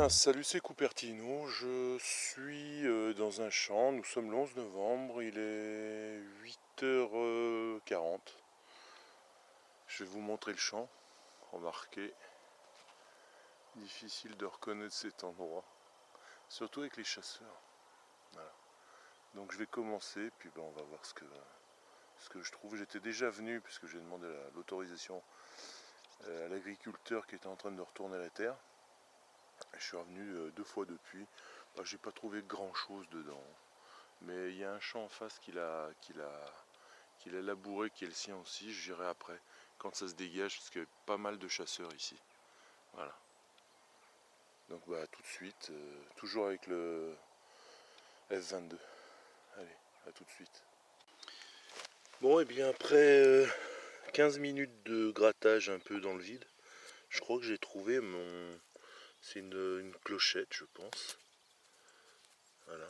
Salut, c'est Cupertino, je suis dans un champ, nous sommes le 11 novembre, il est 8h40. Je vais vous montrer le champ, remarquez, difficile de reconnaître cet endroit, surtout avec les chasseurs. Voilà. Donc je vais commencer, puis on va voir ce que je trouve. J'étais déjà venu, puisque j'ai demandé l'autorisation à l'agriculteur qui était en train de retourner la terre. Je suis revenu 2 fois depuis. J'ai pas trouvé grand chose dedans. Mais il y a un champ en face qu'il a labouré, qui est le sien aussi. J'irai après, quand ça se dégage, parce qu'il y a pas mal de chasseurs ici. Voilà. Donc tout de suite, toujours avec le F22. Allez, à tout de suite. Bon, et bien après 15 minutes de grattage un peu dans le vide, je crois que j'ai trouvé mon... C'est une clochette, je pense. Voilà.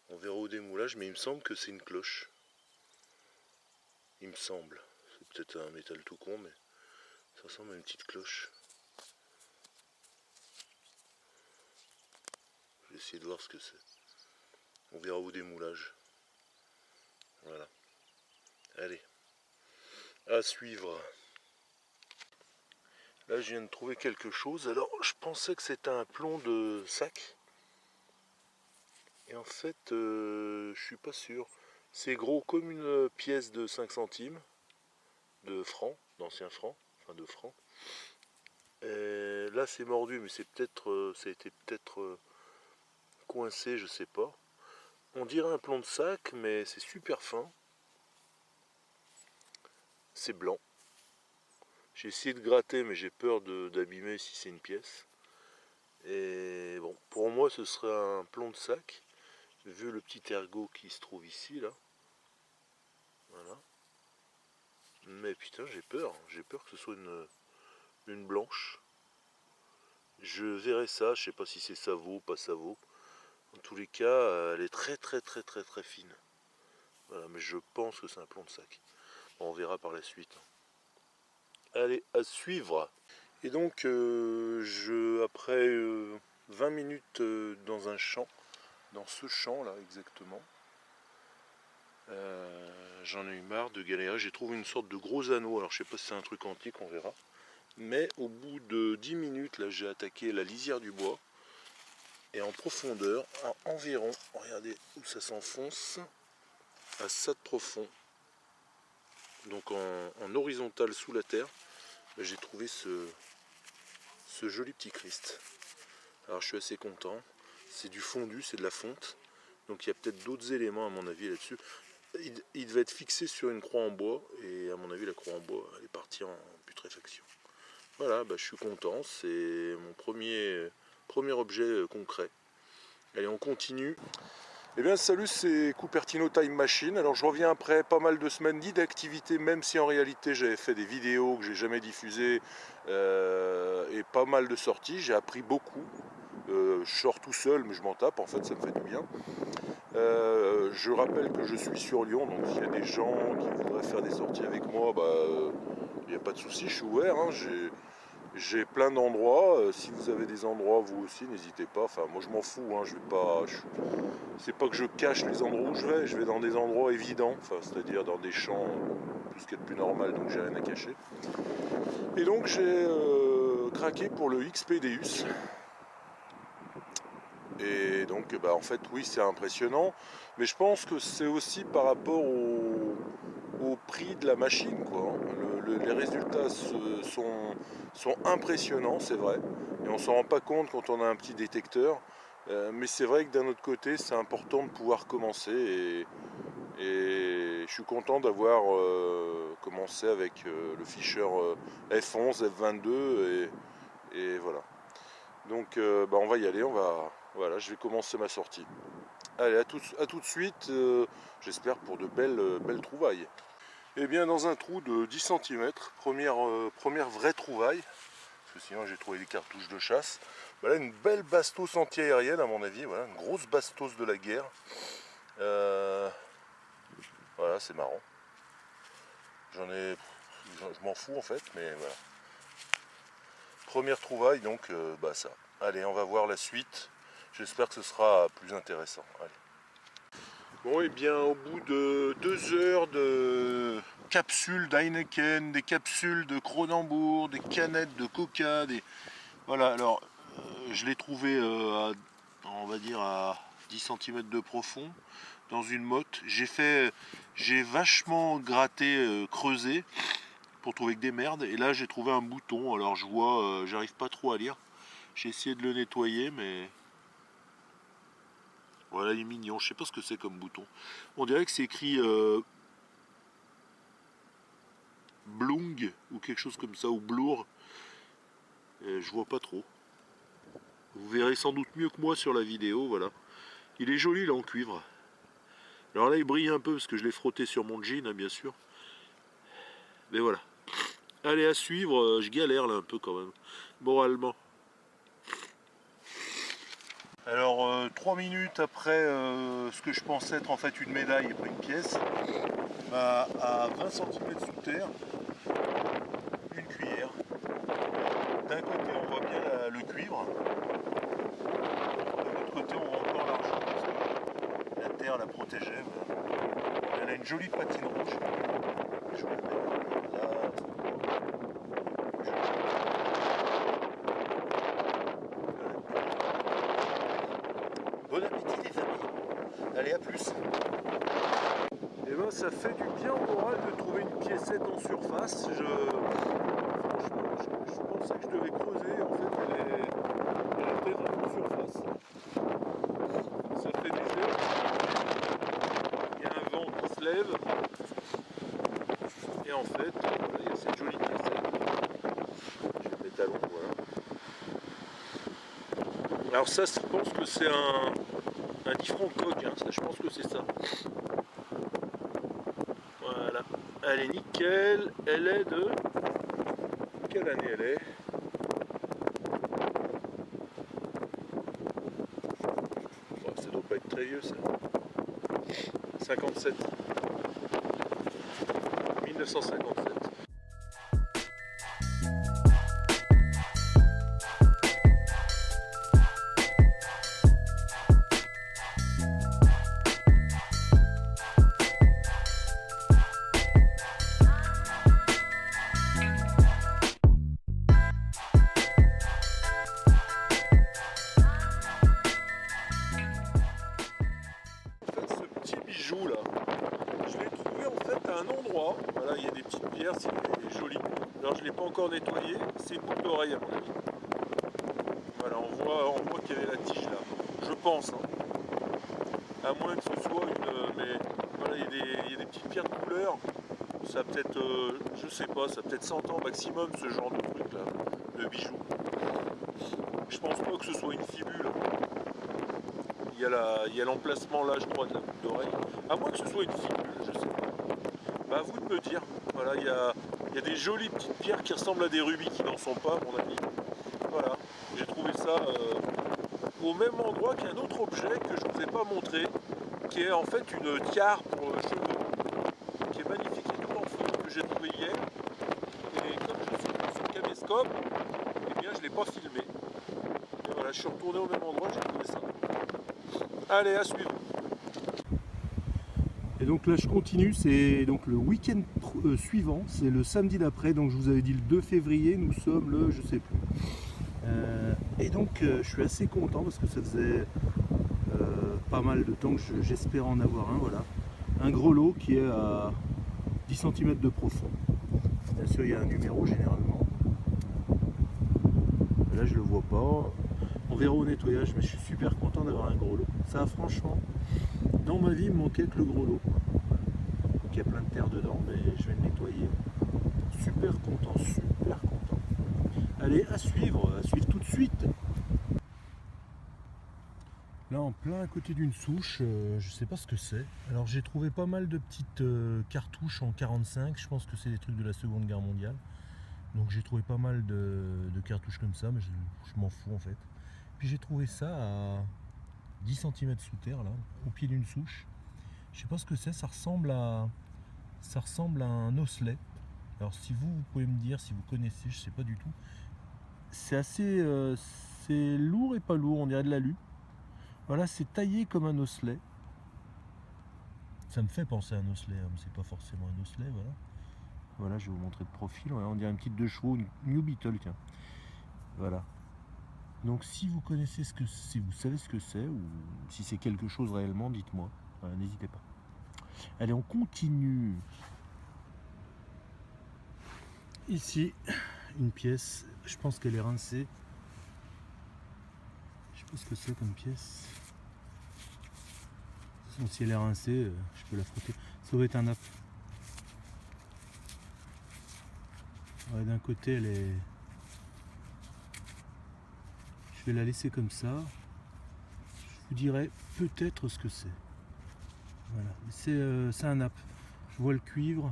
On verra au démoulage, mais il me semble que c'est une cloche. Il me semble. C'est peut-être un métal tout con, mais ça ressemble à une petite cloche. Je vais essayer de voir ce que c'est. On verra au démoulage. Voilà. Allez. À suivre. Là, je viens de trouver quelque chose. Alors, je pensais que c'était un plomb de sac. Et en fait, je suis pas sûr. C'est gros comme une pièce de 5 centimes. De francs, d'anciens francs. Enfin, de francs. Et là, c'est mordu, mais c'est peut-être... ça a été peut-être coincé, je sais pas. On dirait un plomb de sac, mais c'est super fin. C'est blanc. J'ai essayé de gratter, mais j'ai peur d'abîmer si c'est une pièce. Et bon, pour moi, ce serait un plomb de sac, vu le petit ergot qui se trouve ici, là. Voilà. Mais putain, j'ai peur que ce soit une blanche. Je verrai ça, je sais pas si c'est Savo ou pas Savo. En tous les cas, elle est très très fine. Voilà, mais je pense que c'est un plomb de sac. Bon, on verra par la suite. Allez, à suivre. Et donc, après 20 minutes dans un champ, dans ce champ là exactement, j'en ai eu marre de galérer. J'ai trouvé une sorte de gros anneau. Alors, je sais pas si c'est un truc antique, on verra. Mais au bout de 10 minutes, là, j'ai attaqué la lisière du bois. Et en profondeur, à environ, regardez où ça s'enfonce, à ça de profond. Donc en horizontal sous la terre, j'ai trouvé ce joli petit Christ. Alors je suis assez content. C'est du fondu, c'est de la fonte. Donc il y a peut-être d'autres éléments à mon avis là-dessus. Il devait être fixé sur une croix en bois. Et à mon avis la croix en bois elle est partie en putréfaction. Voilà, je suis content. C'est mon premier objet concret. Allez, on continue. Eh bien salut, c'est Cupertino Time Machine. Alors je reviens après pas mal de semaines d'inactivité, même si en réalité j'avais fait des vidéos que j'ai jamais diffusées et pas mal de sorties. J'ai appris beaucoup. Je sors tout seul, mais je m'en tape, en fait ça me fait du bien. Je rappelle que je suis sur Lyon, donc s'il y a des gens qui voudraient faire des sorties avec moi, il n'y a pas de souci, je suis ouvert. J'ai plein d'endroits. Si vous avez des endroits vous aussi, n'hésitez pas. Enfin, moi je m'en fous. Je vais pas. C'est pas que je cache les endroits où je vais. Je vais dans des endroits évidents. Enfin, c'est-à-dire dans des champs, tout ce qui est de plus normal. Donc j'ai rien à cacher. Et donc j'ai craqué pour le XPDeus. Et donc, en fait, oui, c'est impressionnant. Mais je pense que c'est aussi par rapport au prix de la machine, quoi. Les résultats sont impressionnants, c'est vrai. Et on s'en rend pas compte quand on a un petit détecteur. Mais c'est vrai que d'un autre côté, c'est important de pouvoir commencer. Et je suis content d'avoir commencé avec le Fisher F11, F22. Et voilà. Donc, on va y aller. Voilà, je vais commencer ma sortie. Allez, à tout de suite. J'espère pour de belles trouvailles. Eh bien, dans un trou de 10 cm, première vraie trouvaille. que sinon j'ai trouvé des cartouches de chasse. Voilà une belle bastos anti-aérienne à mon avis, voilà, une grosse bastos de la guerre. Voilà, c'est marrant. Je m'en fous en fait, mais voilà. Première trouvaille, donc ça. Allez, on va voir la suite. J'espère que ce sera plus intéressant. Allez. Bon, et bien, au bout de 2 heures de capsules d'Heineken, des capsules de Kronenbourg, des canettes de Coca, voilà, alors, je l'ai trouvé on va dire à 10 cm de profond, dans une motte. J'ai vachement gratté, creusé, pour trouver que des merdes, et là j'ai trouvé un bouton, alors je vois, j'arrive pas trop à lire. J'ai essayé de le nettoyer, mais... Voilà, il est mignon, je sais pas ce que c'est comme bouton. On dirait que c'est écrit Blung ou quelque chose comme ça, ou Blour. Je vois pas trop. Vous verrez sans doute mieux que moi sur la vidéo, voilà. Il est joli là en cuivre. Alors là il brille un peu parce que je l'ai frotté sur mon jean, hein, bien sûr. Mais voilà. Allez, à suivre, je galère là un peu quand même, moralement. Alors 3 minutes après ce que je pensais être en fait une médaille et pas une pièce, à 20 cm sous terre, une cuillère. D'un côté on voit bien le cuivre, de l'autre côté on voit encore l'argent parce que la terre la protégeait. Elle a une jolie patine rouge. Je vais la mettre là. Bon appétit les amis. Allez, à plus. Et ben ça fait du bien au moral de trouver une piécette en surface. Je pensais que je devais creuser, en fait elle était vraiment en surface. Ça fait du bien. Il y a un vent qui se lève. Et en fait, voilà, il y a cette jolie piécette. J'ai mes talons, voilà. Alors ça, je pense que c'est un difrancog, hein, ça, je pense que c'est ça. Voilà, elle est nickel, elle est de... Quelle année elle est? Bon, ça doit pas être très vieux ça. 57. 1957. Là, je l'ai trouvé en fait à un endroit, voilà, il y a des petites pierres, c'est joli. Alors je ne l'ai pas encore nettoyé, c'est une boucle d'oreille à mon avis. Voilà, on voit qu'il y avait la tige là, je pense, hein. À moins que ce soit une... mais voilà, il y a des petites pierres de couleur, ça a peut-être, je sais pas, ça a peut-être 100 ans maximum ce genre de truc là, de bijoux. Je pense pas que ce soit une fibule. Il y a l'emplacement là, je crois, de la boucle d'oreille. À moins que ce soit une fibule, je sais pas. Bah, à vous de me dire. Voilà, il y a des jolies petites pierres qui ressemblent à des rubis qui n'en sont pas, à mon avis. Voilà, j'ai trouvé ça au même endroit qu'un autre objet que je ne vous ai pas montré, qui est en fait une tiare pour cheveux, qui est magnifique et tout en feu, que j'ai trouvé hier. Et comme je suis sur le caméscope, eh bien je ne l'ai pas filmé. Et voilà, je suis retourné au même endroit, j'ai trouvé ça. Allez, à suivre. Et donc là je continue, c'est donc le week-end suivant, c'est le samedi d'après, donc je vous avais dit le 2 février, nous sommes le je sais plus. Et donc je suis assez content parce que ça faisait pas mal de temps que j'espère en avoir un, voilà. Un gros lot qui est à 10 cm de profond. Bien sûr il y a un numéro généralement. Là je le vois pas. On verra au nettoyage, mais je suis super content d'avoir un gros lot. Ça franchement, dans ma vie il me manquait que le gros lot. Donc il y a plein de terre dedans, mais je vais le nettoyer. Super content, super content. Allez, à suivre tout de suite. Là en plein à côté d'une souche, je sais pas ce que c'est. Alors j'ai trouvé pas mal de petites cartouches en 45, je pense que c'est des trucs de la Seconde Guerre mondiale. Donc j'ai trouvé pas mal de cartouches comme ça, mais je m'en fous en fait. Puis j'ai trouvé ça à 10 cm sous terre, là, au pied d'une souche. Je sais pas ce que c'est, ça ressemble à un osselet. Alors si vous pouvez me dire, si vous connaissez, je sais pas du tout. C'est assez c'est lourd et pas lourd, on dirait de l'alu. Voilà, c'est taillé comme un osselet. Ça me fait penser à un osselet, hein, mais c'est pas forcément un osselet, voilà. Voilà, je vais vous montrer de profil. Voilà, on dirait une petite 2 chevaux, une New Beetle, tiens. Voilà. Donc si vous connaissez si vous savez ce que c'est, ou si c'est quelque chose réellement, dites-moi. Voilà, n'hésitez pas. Allez, on continue. Ici, une pièce, je pense qu'elle est rincée. Je sais pas ce que c'est comme pièce. Donc, si elle est rincée, je peux la frotter. Ça doit être un nappe. Ouais, d'un côté, elle est... Je vais la laisser comme ça. Je vous dirai peut-être ce que c'est. Voilà. C'est un nappe. Je vois le cuivre,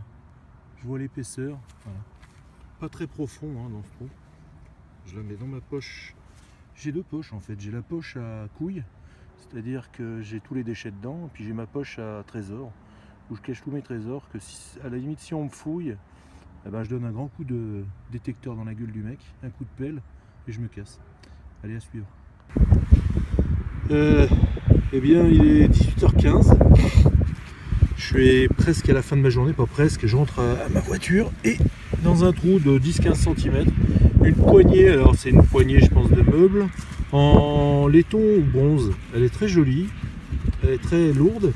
je vois l'épaisseur. Voilà. Pas très profond hein, dans ce trou. Je la mets dans ma poche. J'ai 2 poches en fait. J'ai la poche à couilles, c'est-à-dire que j'ai tous les déchets dedans, et puis j'ai ma poche à trésor, où je cache tous mes trésors, que si, à la limite si on me fouille, eh ben, je donne un grand coup de détecteur dans la gueule du mec, un coup de pelle, et je me casse. Allez, à suivre. Eh bien, il est 18h15. Je suis presque à la fin de ma journée, pas presque. Je rentre à ma voiture et dans un trou de 10-15 cm, une poignée, alors c'est une poignée, je pense, de meubles, en laiton ou bronze. Elle est très jolie, elle est très lourde.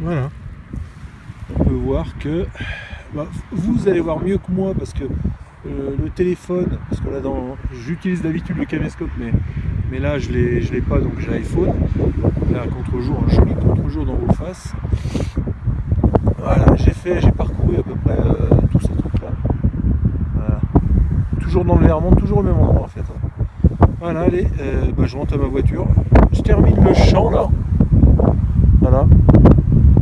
Voilà. On peut voir que vous allez voir mieux que moi parce que le téléphone, parce que là j'utilise d'habitude le caméscope, mais là je l'ai pas, donc j'ai l'iPhone. Là, contre-jour, un joli contre-jour dans vos faces. Voilà, j'ai parcouru à peu près tous ces trucs là. Voilà. Toujours dans le Vermont, toujours au même endroit en fait. Voilà, allez, je rentre à ma voiture. Je termine le champ là. Voilà.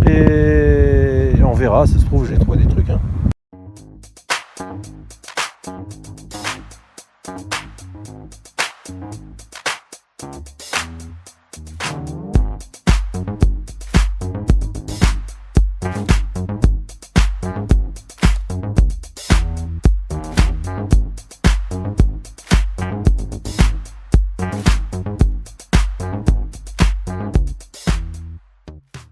Et on verra, ça se trouve j'ai trouvé des trucs. Hein.